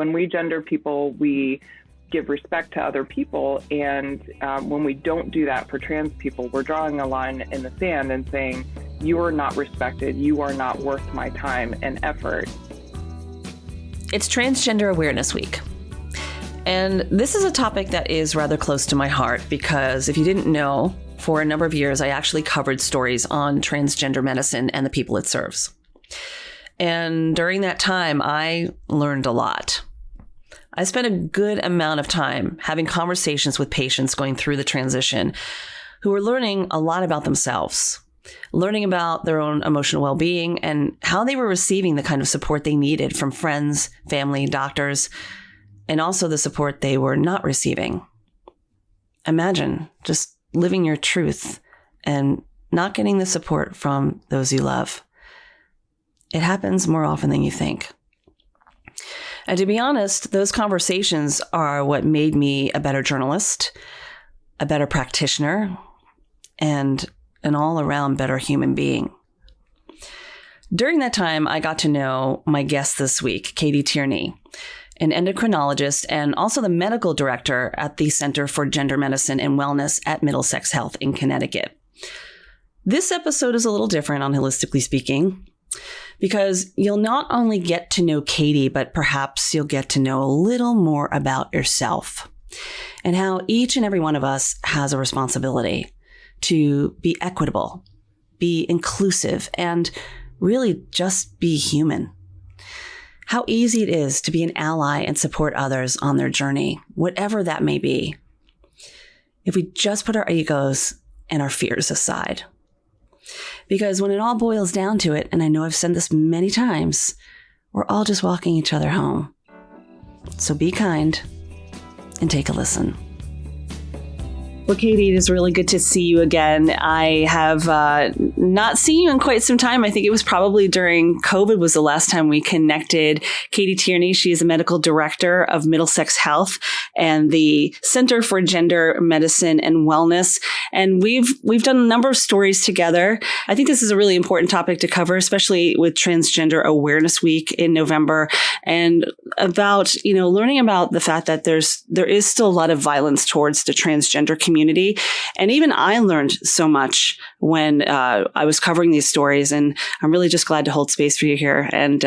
When we gender people, we give respect to other people. And when we don't do that for trans people, we're drawing a line in the sand and saying, you are not respected. You are not worth my time and effort. It's Transgender Awareness Week. And this is a topic that is rather close to my heart because if you didn't know, for a number of years, I actually covered stories on transgender medicine and the people it serves. And during that time, I learned a lot. I spent a good amount of time having conversations with patients going through the transition who were learning a lot about themselves, learning about their own emotional well-being and how they were receiving the kind of support they needed from friends, family, doctors, and also the support they were not receiving. Imagine just living your truth and not getting the support from those you love. It happens more often than you think. And to be honest, those conversations are what made me a better journalist, a better practitioner, and an all-around better human being. During that time, I got to know my guest this week, Katy Tierney, an endocrinologist and also the medical director at the Center for Gender Medicine and Wellness at Middlesex Health in Connecticut. This episode is a little different on Holistically Speaking, because you'll not only get to know Katy, but perhaps you'll get to know a little more about yourself and how each and every one of us has a responsibility to be equitable, be inclusive, and really just be human. How easy it is to be an ally and support others on their journey, whatever that may be, if we just put our egos and our fears aside. Because when it all boils down to it, and I know I've said this many times, we're all just walking each other home. So be kind and take a listen. Well, Katy, it is really good to see you again. I have not seen you in quite some time. I think it was probably during COVID was the last time we connected. Katy Tierney, she is a medical director of Middlesex Health and the Center for Gender Medicine and Wellness. And we've done a number of stories together. I think this is a really important topic to cover, especially with Transgender Awareness Week in November, and about, learning about the fact that there is still a lot of violence towards the transgender community. And even I learned so much when I was covering these stories. And I'm really just glad to hold space for you here and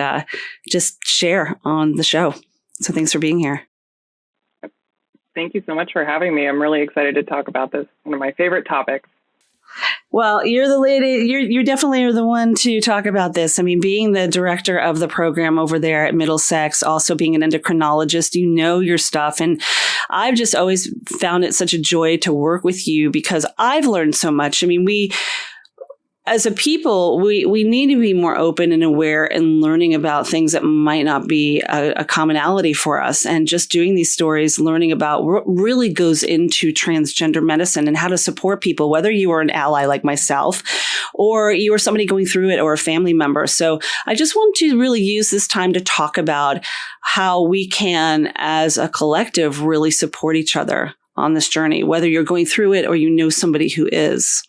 just share on the show. So thanks for being here. Thank you so much for having me. I'm really excited to talk about this, one of my favorite topics. Well, you're the lady, you definitely are the one to talk about this. I mean, being the director of the program over there at Middlesex, also being an endocrinologist, you know your stuff. And I've just always found it such a joy to work with you because I've learned so much. I mean, as a people, we need to be more open and aware and learning about things that might not be a commonality for us. And just doing these stories, learning about what really goes into transgender medicine and how to support people, whether you are an ally like myself or you are somebody going through it or a family member. So I just want to really use this time to talk about how we can, as a collective, really support each other on this journey, whether you're going through it or you know somebody who is.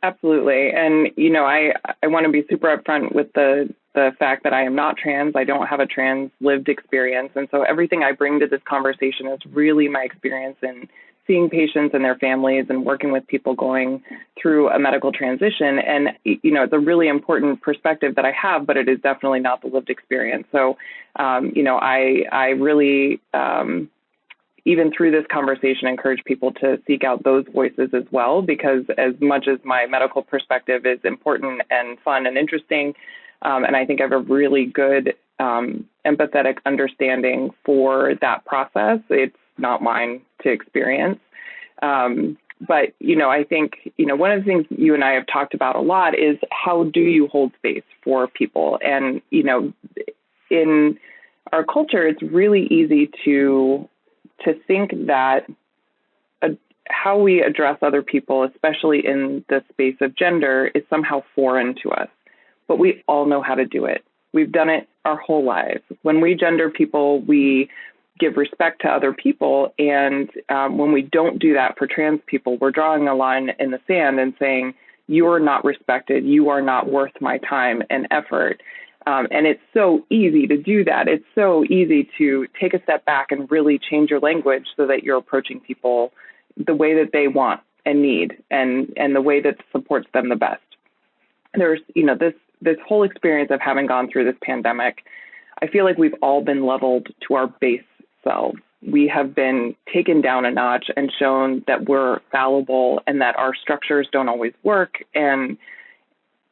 Absolutely. And, I want to be super upfront with the fact that I am not trans. I don't have a trans lived experience. And so everything I bring to this conversation is really my experience in seeing patients and their families and working with people going through a medical transition. And, it's a really important perspective that I have, but it is definitely not the lived experience. So, I really, even through this conversation, encourage people to seek out those voices as well, because as much as my medical perspective is important and fun and interesting, and I think I have a really good empathetic understanding for that process, it's not mine to experience. But, I think, one of the things you and I have talked about a lot is how do you hold space for people? And, in our culture, it's really easy to think that how we address other people, especially in the space of gender, is somehow foreign to us. But we all know how to do it. We've done it our whole lives. When we gender people, we give respect to other people. And when we don't do that for trans people, we're drawing a line in the sand and saying, you are not respected. You are not worth my time and effort. And it's so easy to do that. It's so easy to take a step back and really change your language so that you're approaching people the way that they want and need, and the way that supports them the best. There's, this whole experience of having gone through this pandemic, I feel like we've all been leveled to our base selves. We have been taken down a notch and shown that we're fallible and that our structures don't always work. And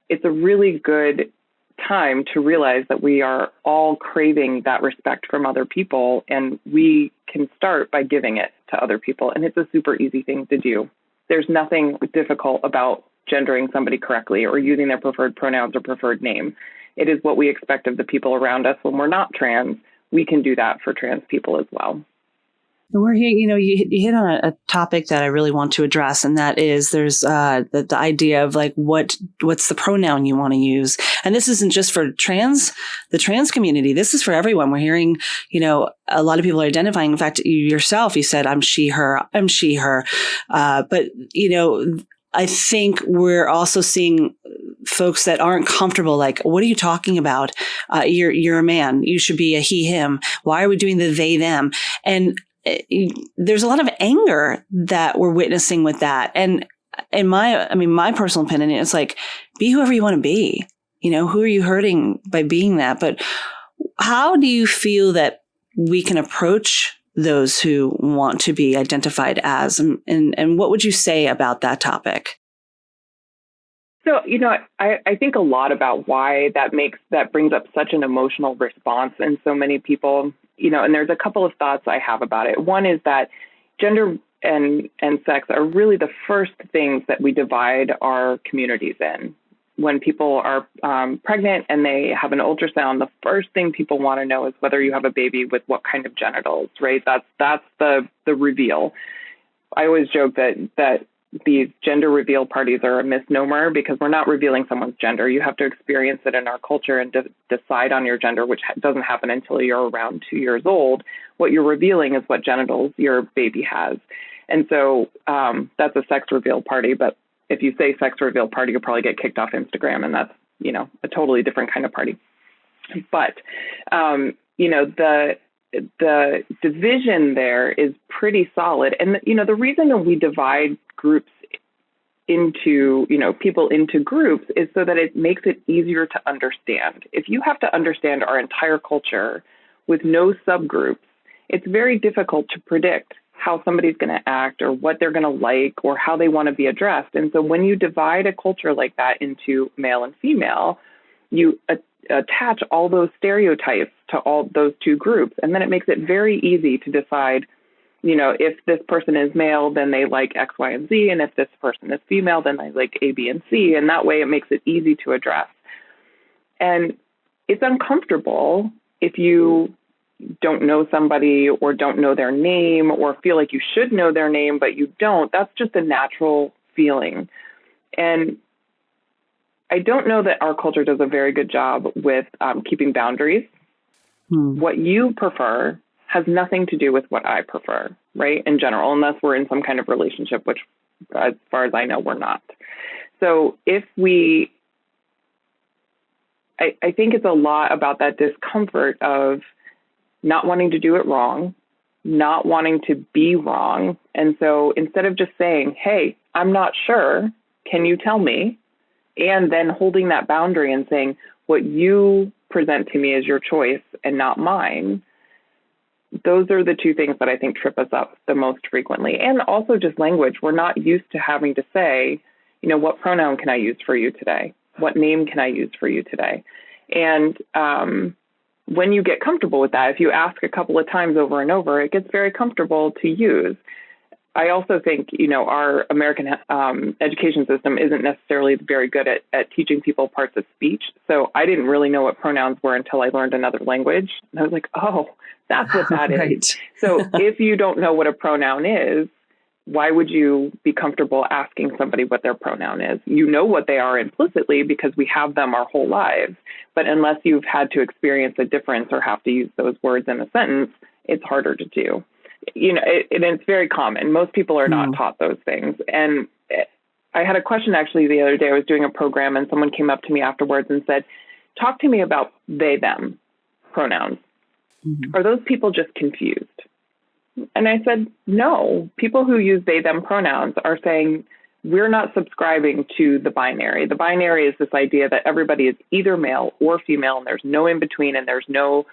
it's a really good time to realize that we are all craving that respect from other people, and we can start by giving it to other people. And it's a super easy thing to do. There's nothing difficult about gendering somebody correctly or using their preferred pronouns or preferred name. It is what we expect of the people around us when we're not trans. We can do that for trans people as well. We're here, you hit on a topic that I really want to address, and that is there's the idea of like what's the pronoun you want to use, and this isn't just for the trans community. This is for everyone. We're hearing, a lot of people are identifying. In fact, you said I'm she, her, but I think we're also seeing folks that aren't comfortable. Like, what are you talking about? You're a man. You should be a he, him. Why are we doing the they, them? And there's a lot of anger that we're witnessing with that. And in my personal opinion, it's like, be whoever you want to be. Who are you hurting by being that? But how do you feel that we can approach those who want to be identified as, and what would you say about that topic? So, I think a lot about why that brings up such an emotional response in so many people, and there's a couple of thoughts I have about it. One is that gender and sex are really the first things that we divide our communities in. When people are pregnant and they have an ultrasound, the first thing people want to know is whether you have a baby with what kind of genitals, right? That's the reveal. I always joke that these gender reveal parties are a misnomer because we're not revealing someone's gender. You have to experience it in our culture and decide on your gender, which doesn't happen until you're around 2 years old. What you're revealing is what genitals your baby has. And so that's a sex reveal party. But if you say sex reveal party, you'll probably get kicked off Instagram, and that's, a totally different kind of party. But, the division there is pretty solid. And, the reason that we divide groups into, people into groups is so that it makes it easier to understand. If you have to understand our entire culture with no subgroups, it's very difficult to predict how somebody's going to act or what they're going to like or how they want to be addressed. And so when you divide a culture like that into male and female, you attach all those stereotypes to all those two groups. And then it makes it very easy to decide, if this person is male, then they like X, Y, and Z. And if this person is female, then they like A, B, and C. And that way it makes it easy to address. And it's uncomfortable if you don't know somebody or don't know their name or feel like you should know their name, but you don't. That's just a natural feeling. And I don't know that our culture does a very good job with keeping boundaries. What you prefer has nothing to do with what I prefer, right? In general, unless we're in some kind of relationship, which as far as I know, we're not. So I think it's a lot about that discomfort of not wanting to do it wrong, not wanting to be wrong. And so instead of just saying, hey, I'm not sure, can you tell me? And then holding that boundary and saying, what you present to me is your choice and not mine. Those are the two things that I think trip us up the most frequently. And also just language. We're not used to having to say, what pronoun can I use for you today? What name can I use for you today? And when you get comfortable with that, if you ask a couple of times over and over, it gets very comfortable to use. I also think, our American education system isn't necessarily very good at teaching people parts of speech. So I didn't really know what pronouns were until I learned another language. And I was like, oh, that's what that right. is. So if you don't know what a pronoun is, why would you be comfortable asking somebody what their pronoun is? You know what they are implicitly because we have them our whole lives. But unless you've had to experience a difference or have to use those words in a sentence, it's harder to do. It's very common. Most people are not taught those things. And I had a question actually the other day. I was doing a program and someone came up to me afterwards and said, talk to me about they, them pronouns. Are those people just confused? And I said, no, people who use they, them pronouns are saying, we're not subscribing to the binary. The binary is this idea that everybody is either male or female, and there's no in between, and there's no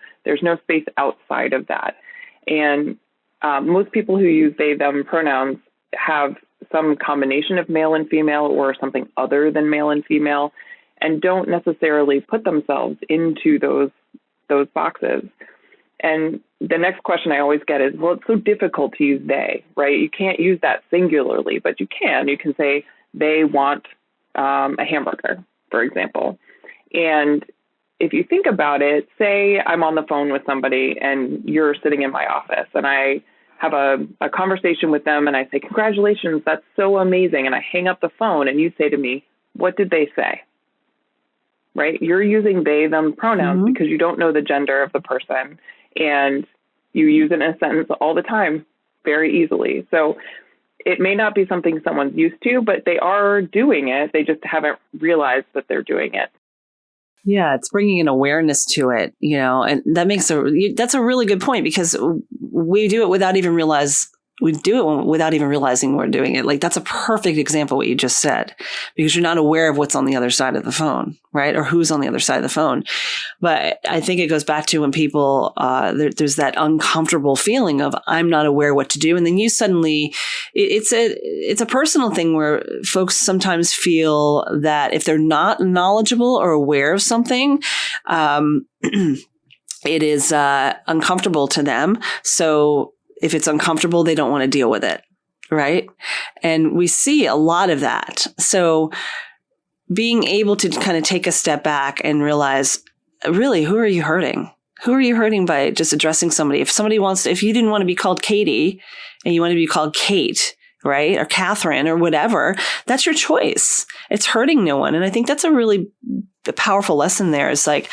space outside of that. And most people who use they, them pronouns have some combination of male and female or something other than male and female, and don't necessarily put themselves into those boxes. And the next question I always get is, well, it's so difficult to use they, right? You can't use that singularly, but you can. You can say they want a hamburger, for example. And if you think about it, say I'm on the phone with somebody and you're sitting in my office and I have a conversation with them and I say, congratulations, that's so amazing. And I hang up the phone and you say to me, what did they say? Right? You're using they, them pronouns because you don't know the gender of the person. And you use it in a sentence all the time, very easily. So it may not be something someone's used to, but they are doing it. They just haven't realized that they're doing it. Yeah, it's bringing an awareness to it, and that's a really good point, because we do it without even realizing we're doing it. Like, that's a perfect example of what you just said, because you're not aware of what's on the other side of the phone, right? Or who's on the other side of the phone. But I think it goes back to when people, there's that uncomfortable feeling of, I'm not aware what to do. And then you suddenly, it's a personal thing where folks sometimes feel that if they're not knowledgeable or aware of something, it is uncomfortable to them. So if it's uncomfortable, they don't want to deal with it, right? And we see a lot of that. So being able to kind of take a step back and realize, really, who are you hurting? Who are you hurting by just addressing somebody? If you didn't want to be called Katy and you want to be called Kate, right? Or Catherine or whatever, that's your choice. It's hurting no one. And I think that's a really powerful lesson there. Is like,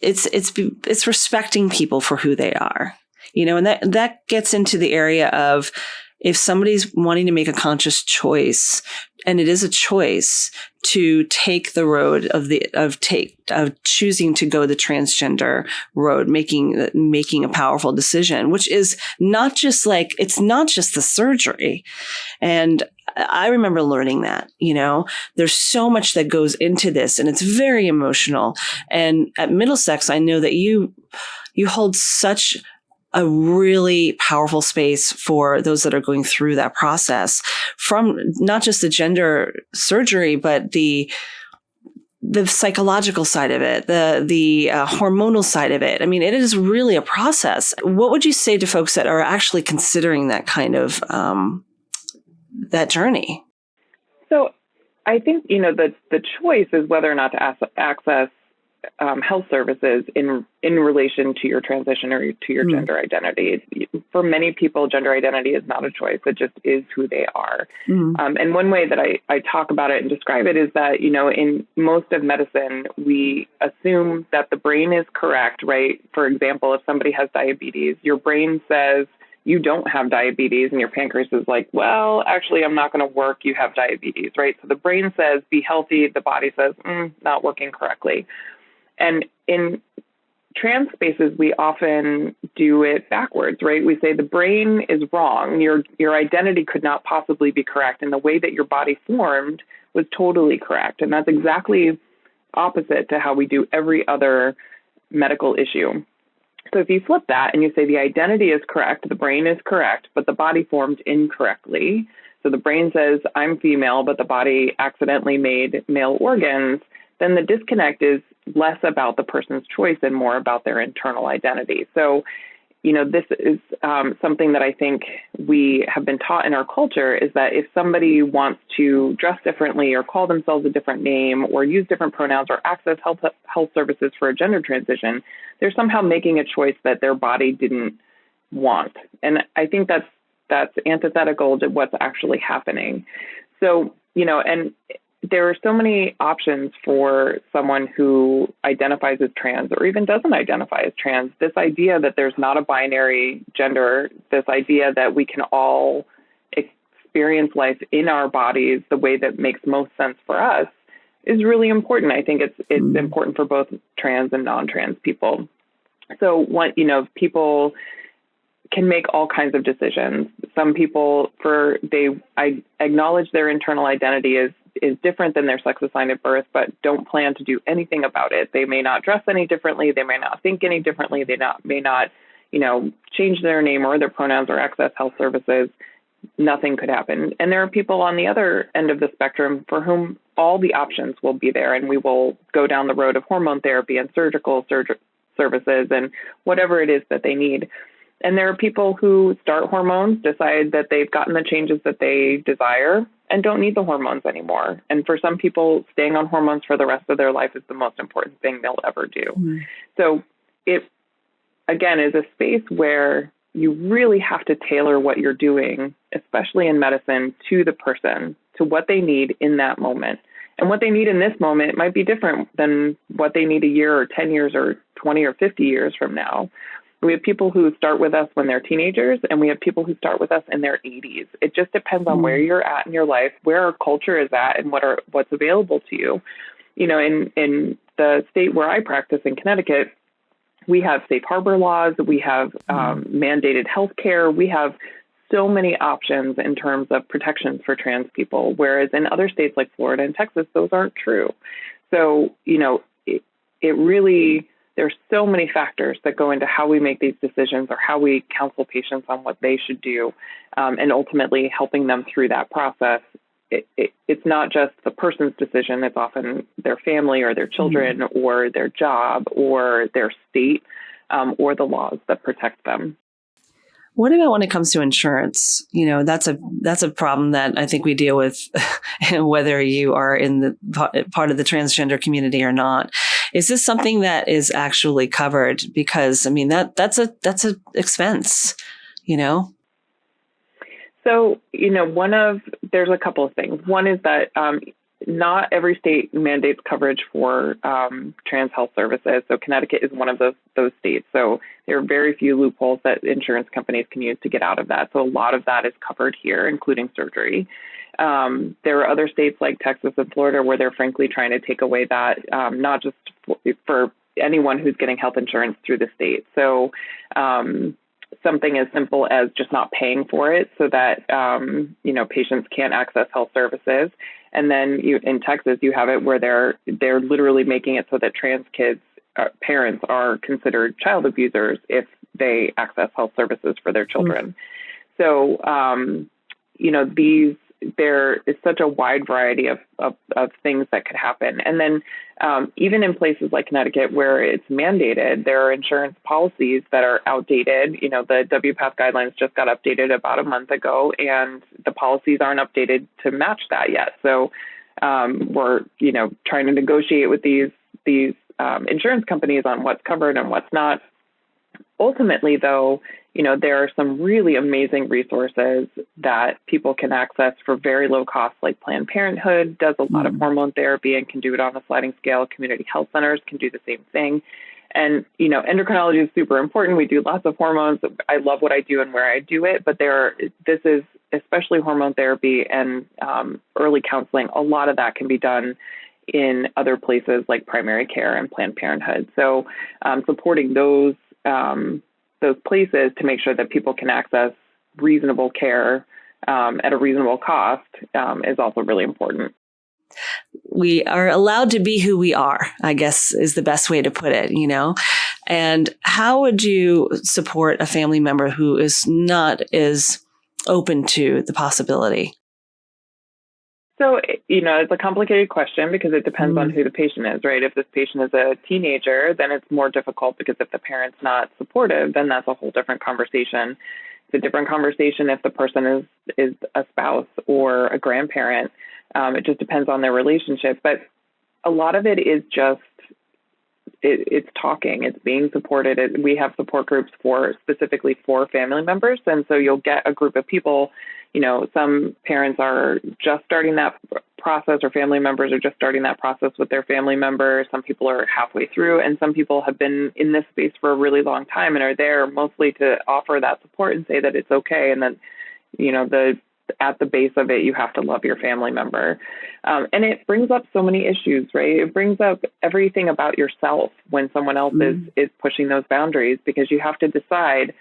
it's respecting people for who they are. And that gets into the area of, if somebody's wanting to make a conscious choice, and it is a choice to take the road of choosing to go the transgender road, making a powerful decision, which is not just it's not just the surgery. And I remember learning that, there's so much that goes into this, and it's very emotional. And at Middlesex, I know that you hold such a really powerful space for those that are going through that process, from not just the gender surgery, but the psychological side of it, the hormonal side of it. I mean, it is really a process. What would you say to folks that are actually considering that kind of that journey? So I think, the choice is whether or not to access health services in relation to your transition or to your gender identity. For many people, gender identity is not a choice. It just is who they are. And one way that I talk about it and describe it is that, in most of medicine, we assume that the brain is correct, right? For example, if somebody has diabetes, your brain says you don't have diabetes, and your pancreas is like, well, actually, I'm not going to work. You have diabetes, right? So the brain says, be healthy. The body says, not working correctly. And in trans spaces, we often do it backwards, right? We say the brain is wrong. Your identity could not possibly be correct. And the way that your body formed was totally correct. And that's exactly opposite to how we do every other medical issue. So if you flip that and you say the identity is correct, the brain is correct, but the body formed incorrectly. So the brain says, I'm female, but the body accidentally made male organs. Then the disconnect is less about the person's choice and more about their internal identity. So, this is something that I think we have been taught in our culture, is that if somebody wants to dress differently or call themselves a different name or use different pronouns or access health services for a gender transition, they're somehow making a choice that their body didn't want. And I think that's antithetical to what's actually happening. So, and there are so many options for someone who identifies as trans or even doesn't identify as trans. This idea that there's not a binary gender, this idea that we can all experience life in our bodies the way that makes most sense for us, is really important. I think it's important for both trans and non-trans people. So people can make all kinds of decisions. Some people I acknowledge their internal identity is different than their sex assigned at birth, but don't plan to do anything about it. They may not dress any differently. They may not think any differently. They may not, change their name or their pronouns or access health services. Nothing could happen. And there are people on the other end of the spectrum for whom all the options will be there, and we will go down the road of hormone therapy and surgical services and whatever it is that they need. And there are people who start hormones, decide that they've gotten the changes that they desire and don't need the hormones anymore. And for some people, staying on hormones for the rest of their life is the most important thing they'll ever do. Mm-hmm. So it, again, is a space where you really have to tailor what you're doing, especially in medicine, to the person, to what they need in that moment. And what they need in this moment might be different than what they need a year or 10 years or 20 or 50 years from now. We have people who start with us when they're teenagers, and we have people who start with us in their 80s. It just depends on where you're at in your life, where our culture is at, and what's available to you. In the state where I practice in Connecticut, we have safe harbor laws. We have mandated health care. We have so many options in terms of protections for trans people, whereas in other states like Florida and Texas, those aren't true. So, it really, there's so many factors that go into how we make these decisions or how we counsel patients on what they should do, and ultimately helping them through that process. It's not just the person's decision. It's often their family or their children or their job or their state, or the laws that protect them. What about when it comes to insurance? That's a problem that I think we deal with whether you are in the part of the transgender community or not. Is this something that is actually covered? Because that's a expense, So, there's a couple of things. One is that not every state mandates coverage for trans health services. So Connecticut is one of those states. So there are very few loopholes that insurance companies can use to get out of that. So a lot of that is covered here, including surgery. There are other states like Texas and Florida where they're frankly trying to take away that, not just for anyone who's getting health insurance through the state. So something as simple as just not paying for it so that, patients can't access health services. And then in Texas, you have it where they're literally making it so that trans kids, parents are considered child abusers if they access health services for their children. So, there is such a wide variety of things that could happen. And then even in places like Connecticut where it's mandated, there are insurance policies that are outdated. The WPATH guidelines just got updated about a month ago, and the policies aren't updated to match that yet. So we're, trying to negotiate with these insurance companies on what's covered and what's not. Ultimately, though, there are some really amazing resources that people can access for very low cost, like Planned Parenthood does a lot of hormone therapy and can do it on a sliding scale. Community health centers can do the same thing. And, endocrinology is super important. We do lots of hormones. I love what I do and where I do it, but this is especially hormone therapy and early counseling. A lot of that can be done in other places like primary care and Planned Parenthood. So supporting those places to make sure that people can access reasonable care at a reasonable cost is also really important. We are allowed to be who we are, I guess is the best way to put it, And how would you support a family member who is not as open to the possibility? So, it's a complicated question because it depends on who the patient is, right? If this patient is a teenager, then it's more difficult because if the parent's not supportive, then that's a whole different conversation. It's a different conversation if the person is a spouse or a grandparent. It just depends on their relationship. But a lot of it is just, it's talking, it's being supported. We have support groups specifically for family members. And so you'll get a group of people. Some parents are just starting that process, or family members are just starting that process with their family members. Some people are halfway through, and some people have been in this space for a really long time and are there mostly to offer that support and say that it's okay. And that, at the base of it, you have to love your family member. And it brings up so many issues, right? It brings up everything about yourself when someone else is pushing those boundaries, because you have to decide,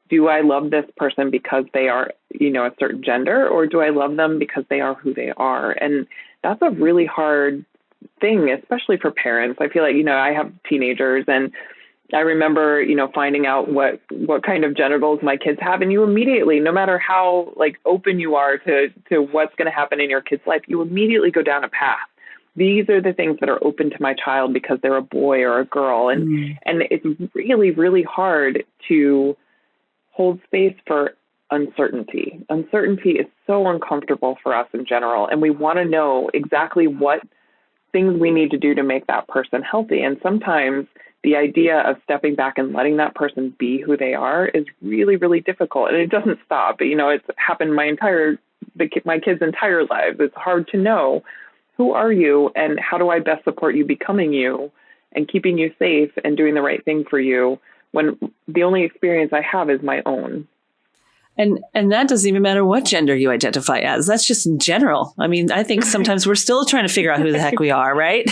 do I love this person because they are, a certain gender, or do I love them because they are who they are? And that's a really hard thing, especially for parents. I feel like, I have teenagers, and I remember, finding out what kind of genitals my kids have. And you immediately, no matter how open you are to what's going to happen in your kid's life, you immediately go down a path. These are the things that are open to my child because they're a boy or a girl. And it's really, really hard to hold space for uncertainty. Uncertainty is so uncomfortable for us in general. And we want to know exactly what things we need to do to make that person healthy. And sometimes the idea of stepping back and letting that person be who they are is really, really difficult. And it doesn't stop. It's happened my kids' entire lives. It's hard to know, who are you and how do I best support you becoming you and keeping you safe and doing the right thing for you when the only experience I have is my own. And that doesn't even matter what gender you identify as. That's just in general. I mean, I think sometimes we're still trying to figure out who the heck we are, right?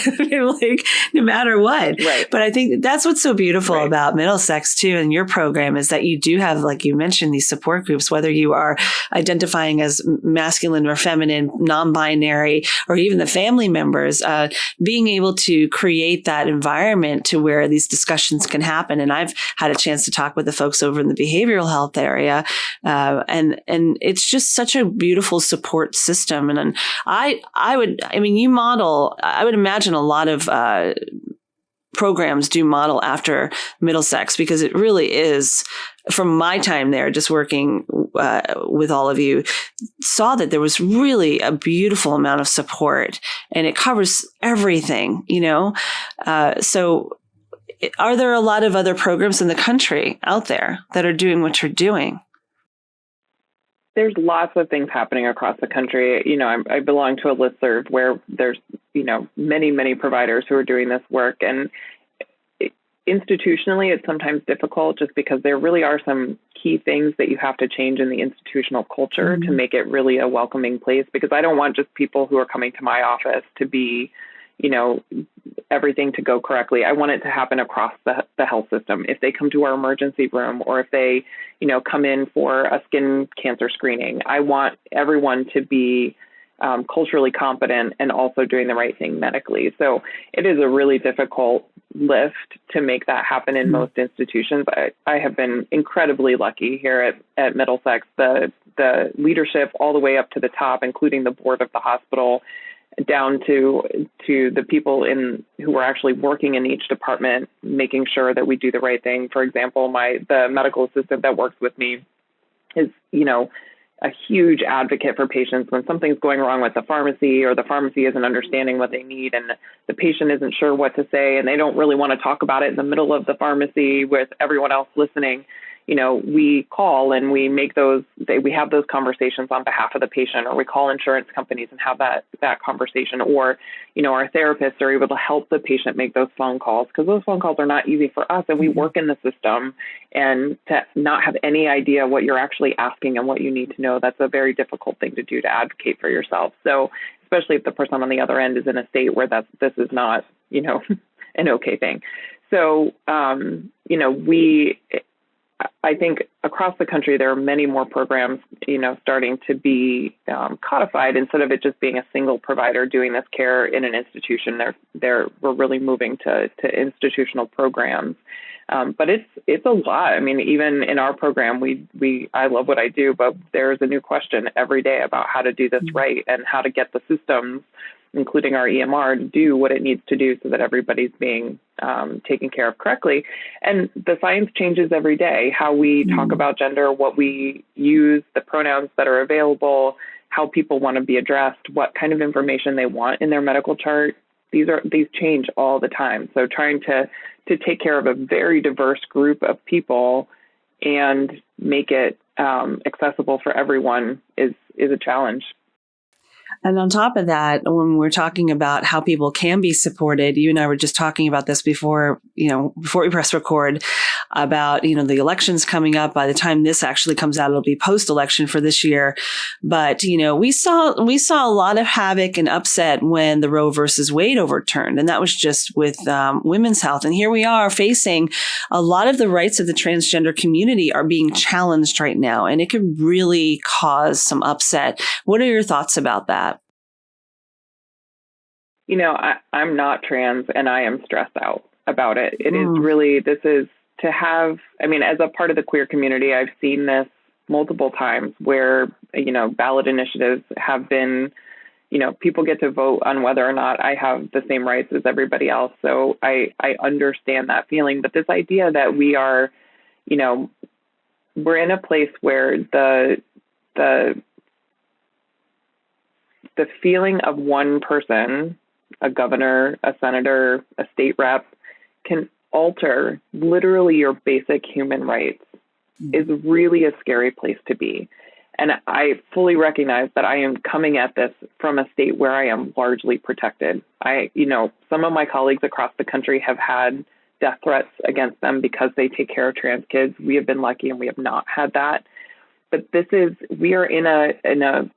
No matter what. Right. But I think that's what's so beautiful about Middlesex too, and your program, is that you do have, like you mentioned, these support groups, whether you are identifying as masculine or feminine, non-binary, or even the family members, being able to create that environment to where these discussions can happen. And I've had a chance to talk with the folks over in the behavioral health area, and it's just such a beautiful support system. And I would imagine a lot of programs do model after Middlesex, because it really is, from my time there, just working with all of you, saw that there was really a beautiful amount of support, and it covers everything, So are there a lot of other programs in the country out there that are doing what you're doing? There's lots of things happening across the country. I belong to a listserv where there's, many, many providers who are doing this work. And institutionally, it's sometimes difficult just because there really are some key things that you have to change in the institutional culture to make it really a welcoming place. Because I don't want just people who are coming to my office to be, everything to go correctly. I want it to happen across the health system. If they come to our emergency room, or if they, come in for a skin cancer screening, I want everyone to be culturally competent and also doing the right thing medically. So it is a really difficult lift to make that happen in most institutions. I have been incredibly lucky here at Middlesex. The leadership all the way up to the top, including the board of the hospital, down to the people who are actually working in each department, making sure that we do the right thing. For example, the medical assistant that works with me is, a huge advocate for patients when something's going wrong with the pharmacy, or the pharmacy isn't understanding what they need, and the patient isn't sure what to say, and they don't really want to talk about it in the middle of the pharmacy with everyone else listening. We call and we have those conversations on behalf of the patient, or we call insurance companies and have that conversation, or, our therapists are able to help the patient make those phone calls, because those phone calls are not easy for us, and we work in the system, and to not have any idea what you're actually asking and what you need to know, that's a very difficult thing to do, to advocate for yourself. So especially if the person on the other end is in a state where this is not, an okay thing. So, I think across the country, there are many more programs, starting to be codified, instead of it just being a single provider doing this care in an institution. We're really moving to institutional programs. But it's a lot. I mean, even in our program, I love what I do, but there's a new question every day about how to do this right, and how to get the systems, including our EMR, to do what it needs to do so that everybody's being taken care of correctly. And the science changes every day. How we talk about gender, what we use, the pronouns that are available, how people want to be addressed, what kind of information they want in their medical chart. These change all the time. So trying to take care of a very diverse group of people and make it accessible for everyone is a challenge. And on top of that, when we're talking about how people can be supported, you and I were just talking about this before we press record. about, the elections coming up. By the time this actually comes out, it'll be post-election for this year. But, we saw a lot of havoc and upset when the Roe versus Wade overturned. And that was just with women's health. And here we are facing a lot of the rights of the transgender community are being challenged right now. And it could really cause some upset. What are your thoughts about that? I'm not trans and I am stressed out about it. It is really, this is to have, as a part of the queer community, I've seen this multiple times where, ballot initiatives have been, people get to vote on whether or not I have the same rights as everybody else. So I understand that feeling. But this idea that we are, we're in a place where the feeling of one person, a governor, a senator, a state rep, can alter literally your basic human rights is really a scary place to be. And I fully recognize that I am coming at this from a state where I am largely protected. Some of my colleagues across the country have had death threats against them because they take care of trans kids. We have been lucky and we have not had that. But we are in a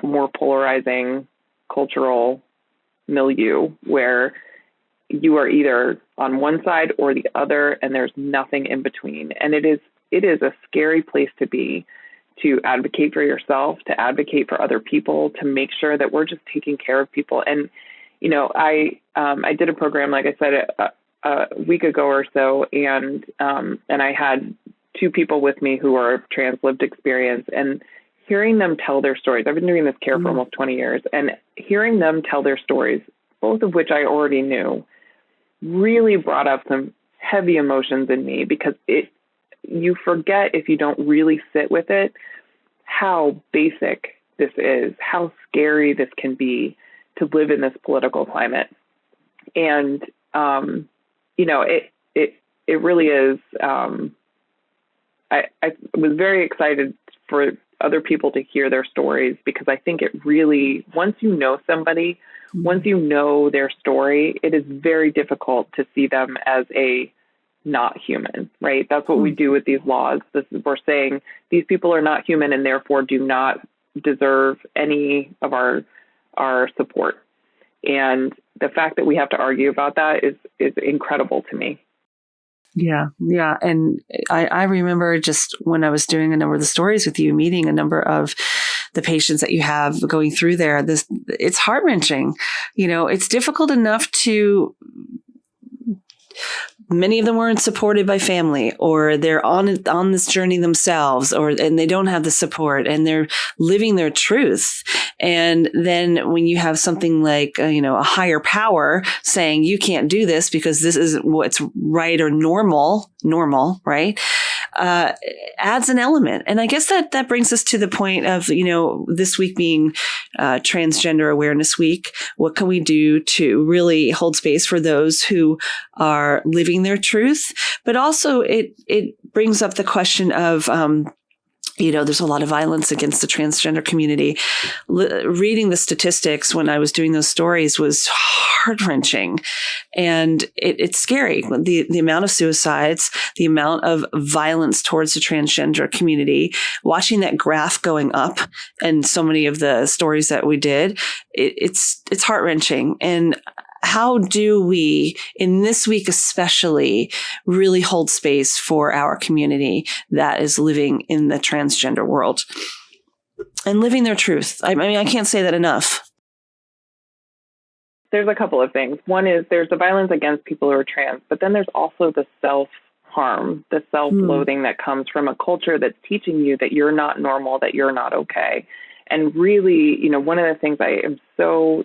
more polarizing cultural milieu where you are either on one side or the other, and there's nothing in between. And it is a scary place to be, to advocate for yourself, to advocate for other people, to make sure that we're just taking care of people. And, I did a program, like I said, a week ago or so, and I had two people with me who are trans lived experience, and hearing them tell their stories. I've been doing this care for almost 20 years, and hearing them tell their stories, both of which I already knew, really brought up some heavy emotions in me, because you forget, if you don't really sit with it, how basic this is, how scary this can be to live in this political climate. And, it really is. I was very excited for other people to hear their stories, because I think it really, once you know somebody, once you know their story, it is very difficult to see them as a not human, right? That's what we do with these laws. We're saying these people are not human and therefore do not deserve any of our support. And the fact that we have to argue about that is incredible to me. Yeah. And I remember just when I was doing a number of the stories with you, meeting a number of the patients that you have going through there, it's heart-wrenching. It's difficult enough to, many of them weren't supported by family, or they're on this journey themselves, and they don't have the support, and they're living their truth. And then when you have something like, a higher power saying you can't do this because this isn't what's right or normal, right? Adds an element. And I guess that brings us to the point of, this week being Transgender Awareness Week. What can we do to really hold space for those who are living their truth? But also it brings up the question of, there's a lot of violence against the transgender community. Reading the statistics when I was doing those stories was heart-wrenching. And it's scary. The amount of suicides, the amount of violence towards the transgender community, watching that graph going up and so many of the stories that we did, it's heart-wrenching. And how do we, in this week especially, really hold space for our community that is living in the transgender world and living their truth? I can't say that enough. There's a couple of things. One is there's the violence against people who are trans, but then there's also the self-harm, the self-loathing that comes from a culture that's teaching you that you're not normal, that you're not okay. And really, one of the things I am so,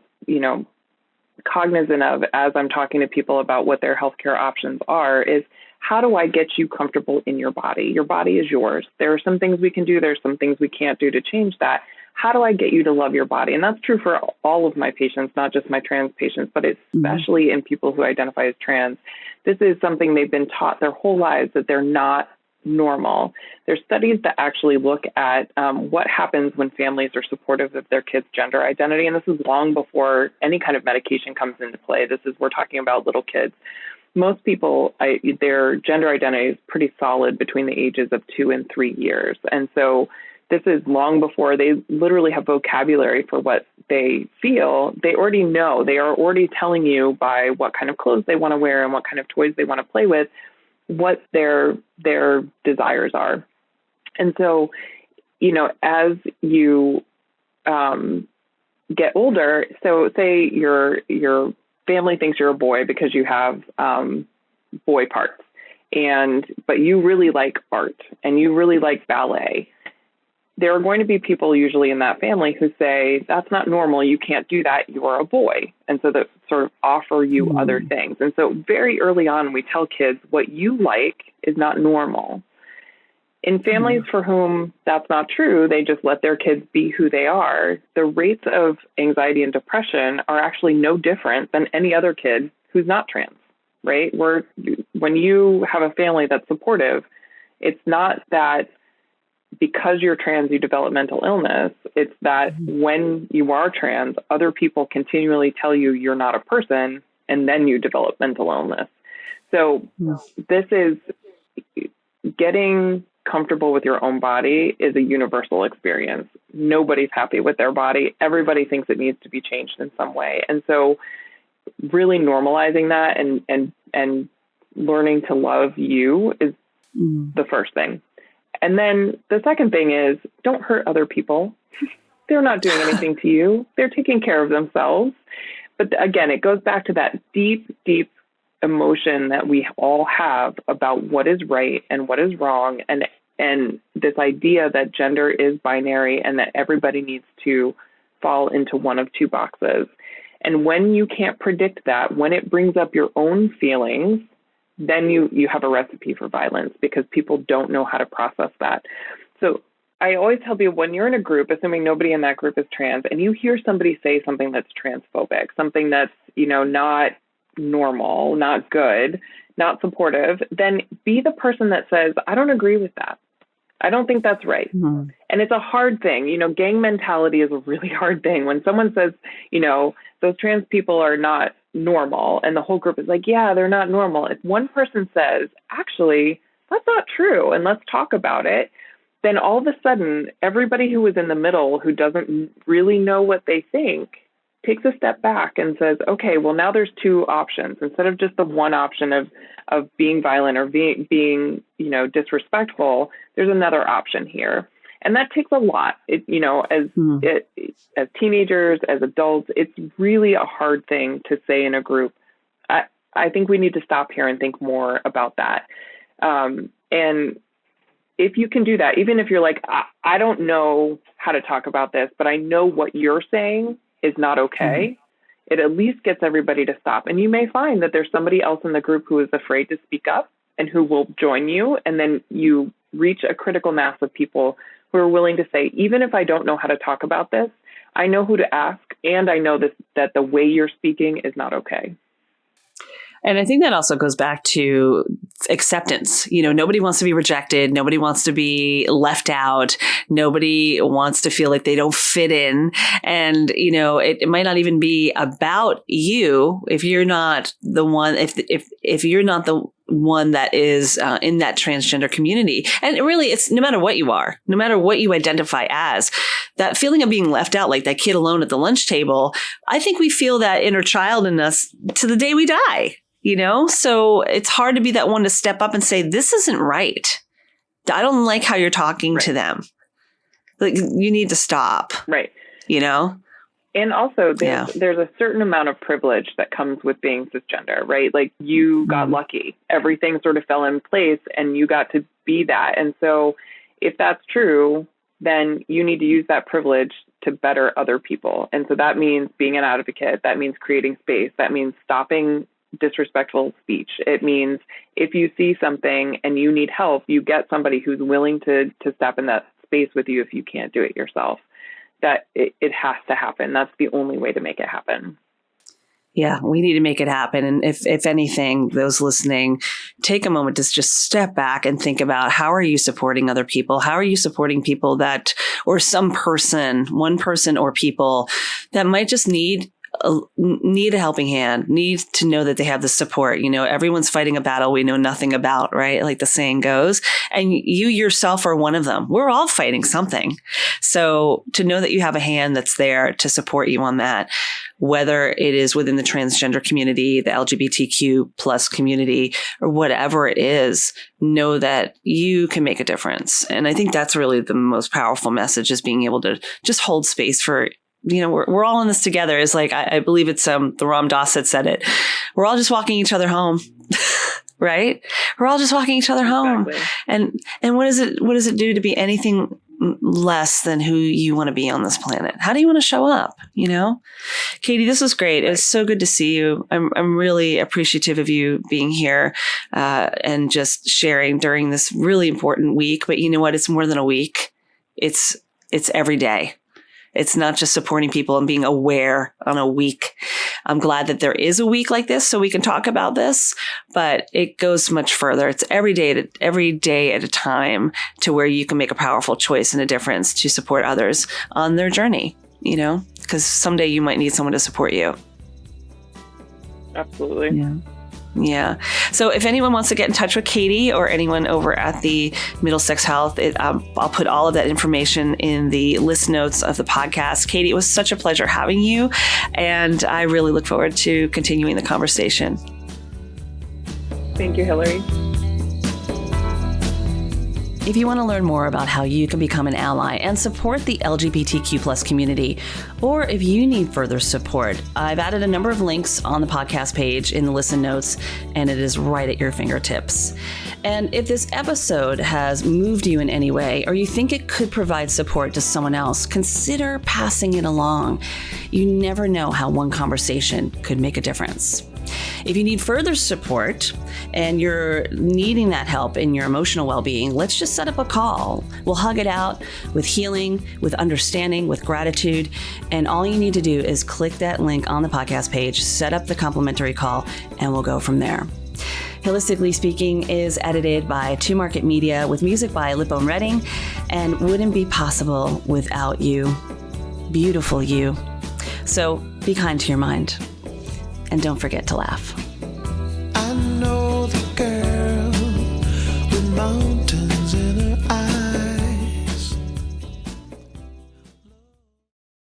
cognizant of as I'm talking to people about what their healthcare options are is, how do I get you comfortable in your body? Your body is yours. There are some things we can do. There's some things we can't do to change that. How do I get you to love your body? And that's true for all of my patients, not just my trans patients, but especially in people who identify as trans. This is something they've been taught their whole lives, that they're not normal. There's studies that actually look at what happens when families are supportive of their kids' gender identity. And this is long before any kind of medication comes into play. We're talking about little kids. most people, their gender identity is pretty solid between the ages of 2 and 3 years. And so this is long before they literally have vocabulary for what they feel. They already know. They are already telling you by what kind of clothes they want to wear and what kind of toys they want to play with, what their desires are. And so, as you get older, so say your family thinks you're a boy because you have boy parts, but you really like art and you really like ballet. There are going to be people usually in that family who say, that's not normal. You can't do that. You're a boy. And so that sort of offer you other things. And so very early on, we tell kids what you like is not normal. In families for whom that's not true, they just let their kids be who they are. The rates of anxiety and depression are actually no different than any other kid who's not trans, right? When you have a family that's supportive, it's not that because you're trans, you develop mental illness. It's that when you are trans, other people continually tell you you're not a person, and then you develop mental illness. So this is getting comfortable with your own body is a universal experience. Nobody's happy with their body. Everybody thinks it needs to be changed in some way. And so really normalizing that and learning to love you is the first thing. And then the second thing is, don't hurt other people. They're not doing anything to you. They're taking care of themselves. But again, it goes back to that deep, deep emotion that we all have about what is right and what is wrong, and this idea that gender is binary and that everybody needs to fall into one of two boxes. And when you can't predict that, when it brings up your own feelings, then you have a recipe for violence, because people don't know how to process that. So I always tell people, when you're in a group, assuming nobody in that group is trans, and you hear somebody say something that's transphobic, something that's, not normal, not good, not supportive, then be the person that says, I don't agree with that. I don't think that's right. And it's a hard thing. Gang mentality is a really hard thing. When someone says, those trans people are not normal, and the whole group is like, yeah, they're not normal. If one person says, actually, that's not true, and let's talk about it, then all of a sudden, everybody who was in the middle, who doesn't really know what they think, takes a step back and says, okay, well, now there's two options. Instead of just the one option of being violent or being disrespectful, there's another option here. And that takes a lot. As teenagers, as adults, it's really a hard thing to say in a group. I think we need to stop here and think more about that. And if you can do that, even if you're like, I don't know how to talk about this, but I know what you're saying is not okay, it at least gets everybody to stop. And you may find that there's somebody else in the group who is afraid to speak up and who will join you. And then you reach a critical mass of people who are willing to say, even if I don't know how to talk about this, I know who to ask. And I know that the way you're speaking is not okay. And I think that also goes back to acceptance. Nobody wants to be rejected. Nobody wants to be left out. Nobody wants to feel like they don't fit in. And, it might not even be about you if you're not the one, if you're not the one that is in that transgender community. And really, it's no matter what you are, no matter what you identify as, that feeling of being left out, like that kid alone at the lunch table, I think we feel that inner child in us to the day we die. So it's hard to be that one to step up and say, this isn't right. I don't like how you're talking to them. Like, you need to stop. Right. And also there's a certain amount of privilege that comes with being cisgender, right? Like, you got lucky. Everything sort of fell in place and you got to be that. And so if that's true, then you need to use that privilege to better other people. And so that means being an advocate. That means creating space. That means stopping disrespectful speech. It means if you see something and you need help, you get somebody who's willing to step in that space with you if you can't do it yourself. That it has to happen. That's the only way to make it happen. Yeah, we need to make it happen. And if anything, those listening, take a moment to just step back and think about, how are you supporting other people? How are you supporting people that, or one person or people that might just need need a helping hand, need to know that they have the support. Everyone's fighting a battle we know nothing about, right? Like the saying goes, and you yourself are one of them. We're all fighting something. So to know that you have a hand that's there to support you on that, whether it is within the transgender community, the LGBTQ plus community, or whatever it is, know that you can make a difference. And I think that's really the most powerful message, is being able to just hold space for, we're all in this together. Is like, I believe it's the Ram Dass that said it. We're all just walking each other home. Right? We're all just walking each other home. Exactly. And what does it do to be anything less than who you want to be on this planet? How do you want to show up? Katy, this was great. It was so good to see you. I'm really appreciative of you being here and just sharing during this really important week. But you know what? It's more than a week. It's every day. It's not just supporting people and being aware on a week. I'm glad that there is a week like this so we can talk about this, but it goes much further. It's every day at a time, to where you can make a powerful choice and a difference to support others on their journey, because someday you might need someone to support you. Absolutely. Yeah. So if anyone wants to get in touch with Katy or anyone over at the Middlesex Health, I'll put all of that information in the list notes of the podcast. Katy, it was such a pleasure having you, and I really look forward to continuing the conversation. Thank you, Hilary. If you want to learn more about how you can become an ally and support the LGBTQ plus community, or if you need further support, I've added a number of links on the podcast page in the listen notes, and it is right at your fingertips. And if this episode has moved you in any way, or you think it could provide support to someone else, consider passing it along. You never know how one conversation could make a difference. If you need further support and you're needing that help in your emotional well-being, let's just set up a call. We'll hug it out with healing, with understanding, with gratitude. And all you need to do is click that link on the podcast page, set up the complimentary call, and we'll go from there. Holistically Speaking is edited by Two Market Media with music by Lippo Redding, and wouldn't be possible without you. Beautiful you. So be kind to your mind. And don't forget to laugh. I know